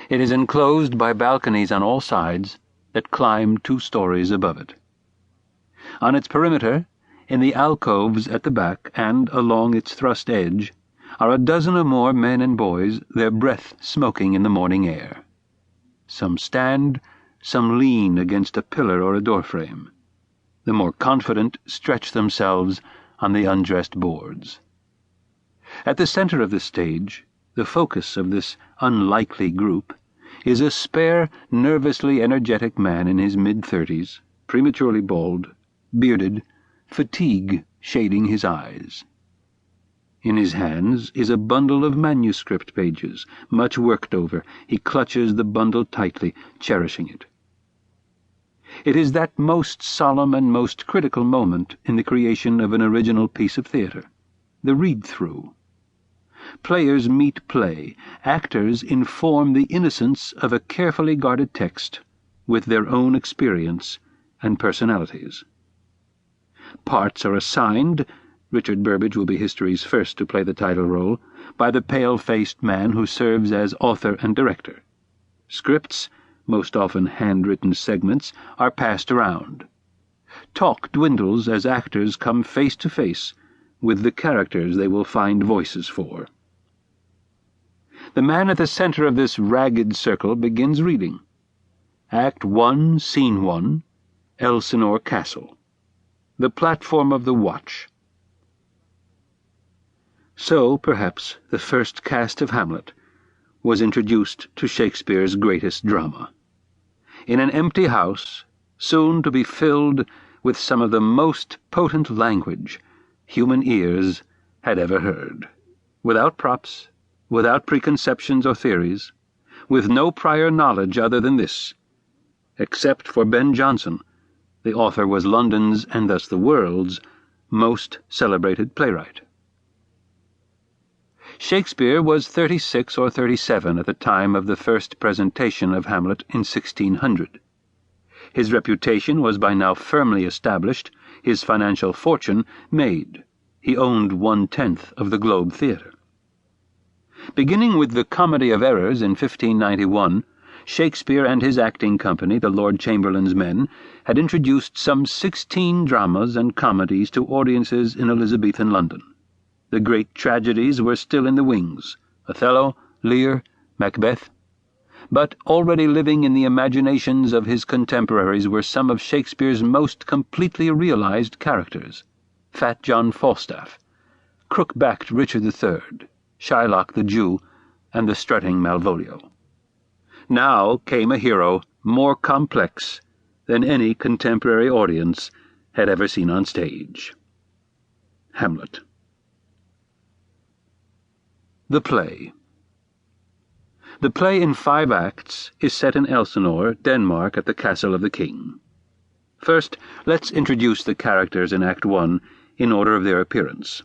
It is enclosed by balconies on all sides that climb 2 stories above it. On its perimeter, in the alcoves at the back and along its thrust edge, are a dozen or more men and boys, their breath smoking in the morning air. Some stand, some lean against a pillar or a doorframe. The more confident stretch themselves on the undressed boards. At the center of the stage, the focus of this unlikely group, is a spare, nervously energetic man in his mid-30s, prematurely bald, bearded, fatigue shading his eyes. In his hands is a bundle of manuscript pages, much worked over. He clutches the bundle tightly, cherishing it. It is that most solemn and most critical moment in the creation of an original piece of theatre, the read-through. Players meet play, actors inform the innocence of a carefully guarded text with their own experience and personalities. Parts are assigned. Richard Burbage will be history's first to play the title role, by the pale-faced man who serves as author and director. Scripts, most often handwritten segments, are passed around. Talk dwindles as actors come face to face with the characters they will find voices for. The man at the center of this ragged circle begins reading. Act 1, Scene 1, Elsinore Castle. The platform of the watch. So, perhaps, the first cast of Hamlet was introduced to Shakespeare's greatest drama. In an empty house, soon to be filled with some of the most potent language human ears had ever heard, without props, without preconceptions or theories, with no prior knowledge other than this. Except for Ben Jonson, the author was London's, and thus the world's, most celebrated playwright. Shakespeare was 36 or 37 at the time of the first presentation of Hamlet in 1600. His reputation was by now firmly established, his financial fortune made. He owned 1/10 of the Globe Theatre. Beginning with the Comedy of Errors in 1591, Shakespeare and his acting company, the Lord Chamberlain's Men, had introduced some 16 dramas and comedies to audiences in Elizabethan London. The great tragedies were still in the wings, Othello, Lear, Macbeth. But already living in the imaginations of his contemporaries were some of Shakespeare's most completely realized characters: Fat John Falstaff, crook-backed Richard III, Shylock the Jew, and the strutting Malvolio. Now came a hero more complex than any contemporary audience had ever seen on stage. Hamlet. The play. The play in 5 acts is set in Elsinore, Denmark, at the castle of the king. First, let's introduce the characters in Act 1 in order of their appearance.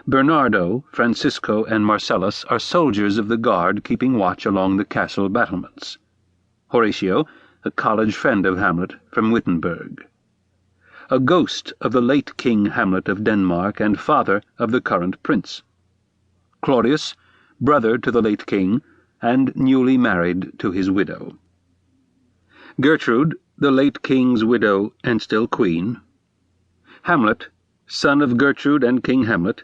Bernardo, Francisco, and Marcellus are soldiers of the guard keeping watch along the castle battlements. Horatio, a college friend of Hamlet from Wittenberg. A ghost of the late King Hamlet of Denmark and father of the current prince. Claudius, brother to the late king, and newly married to his widow. Gertrude, the late king's widow and still queen. Hamlet, son of Gertrude and King Hamlet,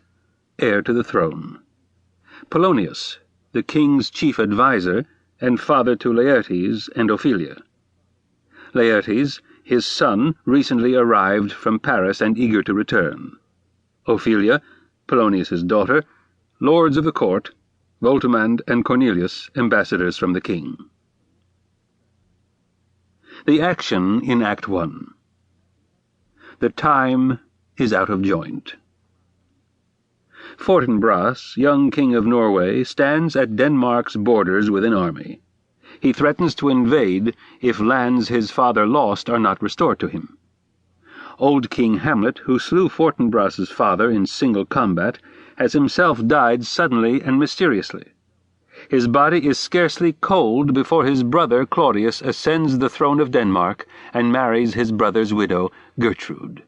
heir to the throne. Polonius, the king's chief adviser and father to Laertes and Ophelia. Laertes, his son, recently arrived from Paris and eager to return. Ophelia, Polonius's daughter, lords of the court, Voltimand and Cornelius, ambassadors from the king. The action in Act 1. The time is out of joint. Fortinbras, young king of Norway, stands at Denmark's borders with an army. He threatens to invade if lands his father lost are not restored to him. Old King Hamlet, who slew Fortinbras's father in single combat, has himself died suddenly and mysteriously. His body is scarcely cold before his brother Claudius ascends the throne of Denmark and marries his brother's widow, Gertrude.